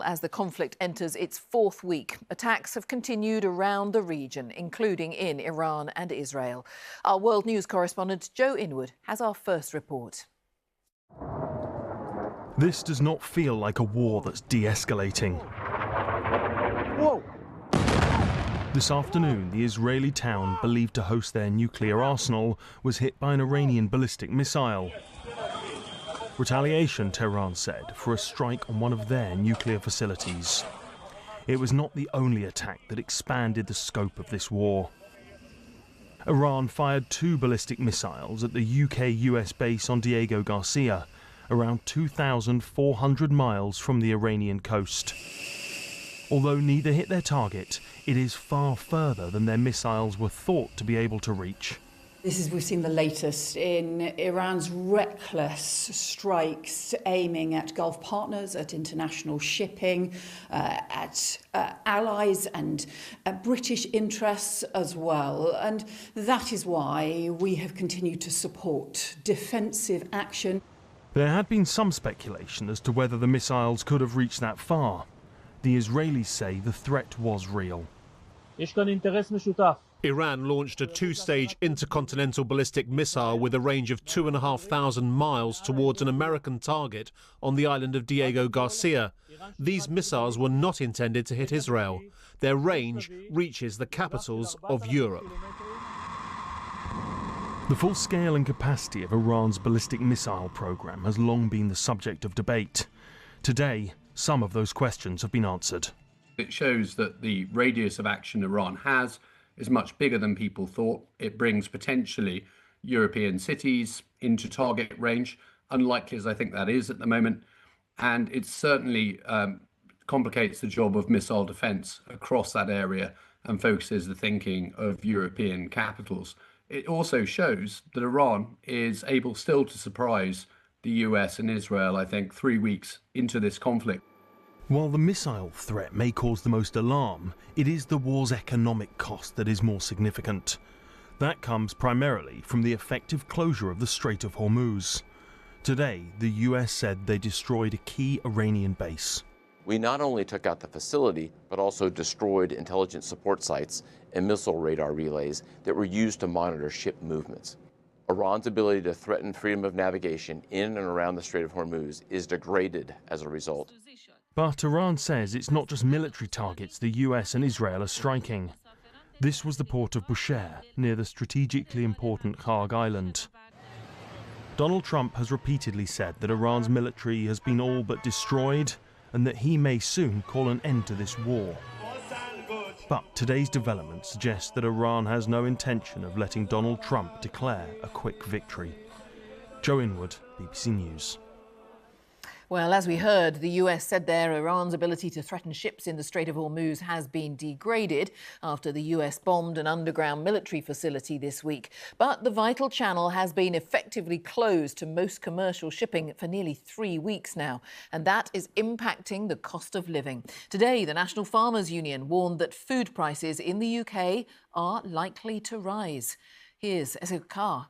As the conflict enters its fourth week, attacks have continued around the region, including in Iran and Israel. Our World News correspondent Joe Inwood has our first report. This does not feel like a war that's de-escalating. Whoa! This afternoon, the Israeli town believed to host their nuclear arsenal was hit by an Iranian ballistic missile. Retaliation, Tehran said, for a strike on one of their nuclear facilities. It was not the only attack that expanded the scope of this war. Iran fired 2 ballistic missiles at the UK-US base on Diego Garcia, around 2,400 miles from the Iranian coast. Although neither hit their target, it is far further than their missiles were thought to be able to reach. We've seen the latest in Iran's reckless strikes aiming at Gulf partners, at international shipping, at allies and British interests as well. And that is why we have continued to support defensive action. There had been some speculation as to whether the missiles could have reached that far. The Israelis say the threat was real. Iran launched a 2-stage intercontinental ballistic missile with a range of 2,500 miles towards an American target on the island of Diego Garcia. These missiles were not intended to hit Israel. Their range reaches the capitals of Europe. The full scale and capacity of Iran's ballistic missile program has long been the subject of debate. Today, some of those questions have been answered. It shows that the radius of action Iran has is much bigger than people thought. It brings potentially European cities into target range, unlikely as I think that is at the moment. And it certainly complicates the job of missile defense across that area and focuses the thinking of European capitals. It also shows that Iran is able still to surprise the US and Israel, I think, 3 weeks into this conflict. While the missile threat may cause the most alarm, it is the war's economic cost that is more significant. That comes primarily from the effective closure of the Strait of Hormuz. Today, the US said they destroyed a key Iranian base. We not only took out the facility, but also destroyed intelligence support sites and missile radar relays that were used to monitor ship movements. Iran's ability to threaten freedom of navigation in and around the Strait of Hormuz is degraded as a result. But Iran says it's not just military targets the US and Israel are striking. This was the port of Bushehr, near the strategically important Kharg Island. Donald Trump has repeatedly said that Iran's military has been all but destroyed and that he may soon call an end to this war. But today's development suggests that Iran has no intention of letting Donald Trump declare a quick victory. Joe Inwood, BBC News. Well, as we heard, the US said there Iran's ability to threaten ships in the Strait of Hormuz has been degraded after the US bombed an underground military facility this week. But the vital channel has been effectively closed to most commercial shipping for nearly 3 weeks now, and that is impacting the cost of living. Today, the National Farmers Union warned that food prices in the UK are likely to rise. Here's Ezra Carr.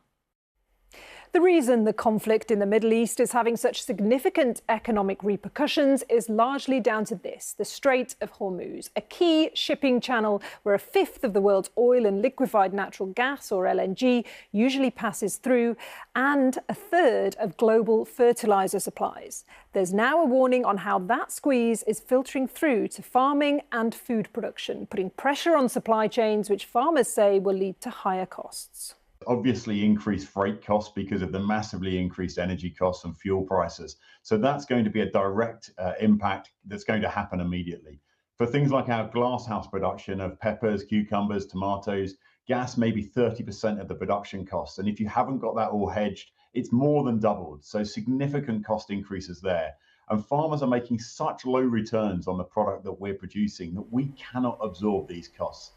The reason the conflict in the Middle East is having such significant economic repercussions is largely down to this: the Strait of Hormuz, a key shipping channel where 1/5 of the world's oil and liquefied natural gas, or LNG, usually passes through, and 1/3 of global fertilizer supplies. There's now a warning on how that squeeze is filtering through to farming and food production, putting pressure on supply chains, which farmers say will lead to higher costs. Obviously increased freight costs because of the massively increased energy costs and fuel prices. So that's going to be a direct impact that's going to happen immediately. For things like our glasshouse production of peppers, cucumbers, tomatoes, gas may be 30% of the production costs. And if you haven't got that all hedged, it's more than doubled. So significant cost increases there. And farmers are making such low returns on the product that we're producing that we cannot absorb these costs.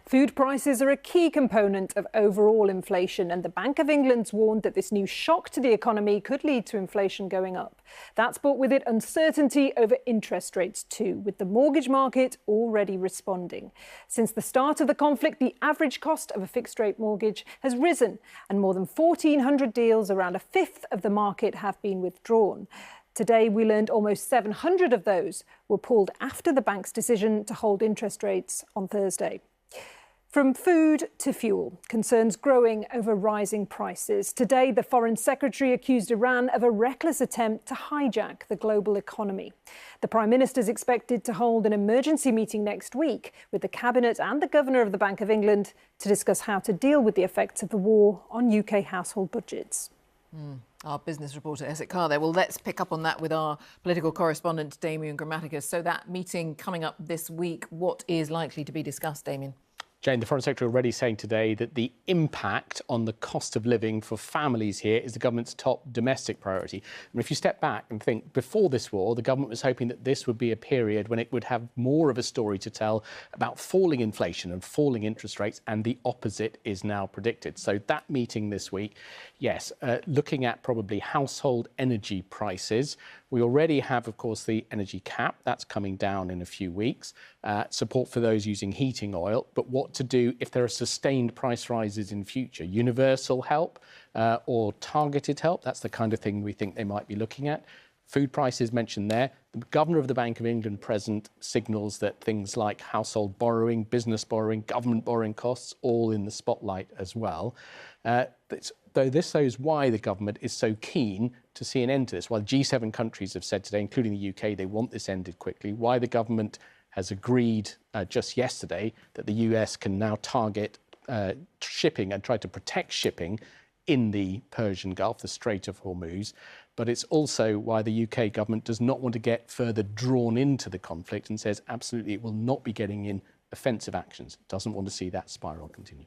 Food prices are a key component of overall inflation, and the Bank of England's warned that this new shock to the economy could lead to inflation going up. That's brought with it uncertainty over interest rates too, with the mortgage market already responding. Since the start of the conflict, the average cost of a fixed-rate mortgage has risen, and more than 1,400 deals, around 1/5 of the market, have been withdrawn. Today, we learned almost 700 of those were pulled after the bank's decision to hold interest rates on Thursday. From food to fuel, concerns growing over rising prices. Today, the Foreign Secretary accused Iran of a reckless attempt to hijack the global economy. The Prime Minister is expected to hold an emergency meeting next week with the Cabinet and the Governor of the Bank of England to discuss how to deal with the effects of the war on UK household budgets. Our business reporter, Esset Carr there. Well, let's pick up on that with our political correspondent, Damian Grammaticus. So that meeting coming up this week, what is likely to be discussed, Damian? Jane, the Foreign Secretary already saying today that the impact on the cost of living for families here is the government's top domestic priority. And if you step back and think, before this war, the government was hoping that this would be a period when it would have more of a story to tell about falling inflation and falling interest rates, and the opposite is now predicted. So that meeting this week, yes, looking at probably household energy prices. We already have, of course, the energy cap. That's coming down in a few weeks. Support for those using heating oil. But what to do if there are sustained price rises in future? Universal help or targeted help? That's the kind of thing we think they might be looking at. Food prices mentioned there. The Governor of the Bank of England present signals that things like household borrowing, business borrowing, government borrowing costs, all in the spotlight as well. Though this shows why the government is so keen to see an end to this. While G7 countries have said today, including the UK, they want this ended quickly, why the government has agreed just yesterday that the US can now target shipping and try to protect shipping in the Persian Gulf, the Strait of Hormuz. But it's also why the UK government does not want to get further drawn into the conflict and says absolutely it will not be getting in offensive actions. It doesn't want to see that spiral continue.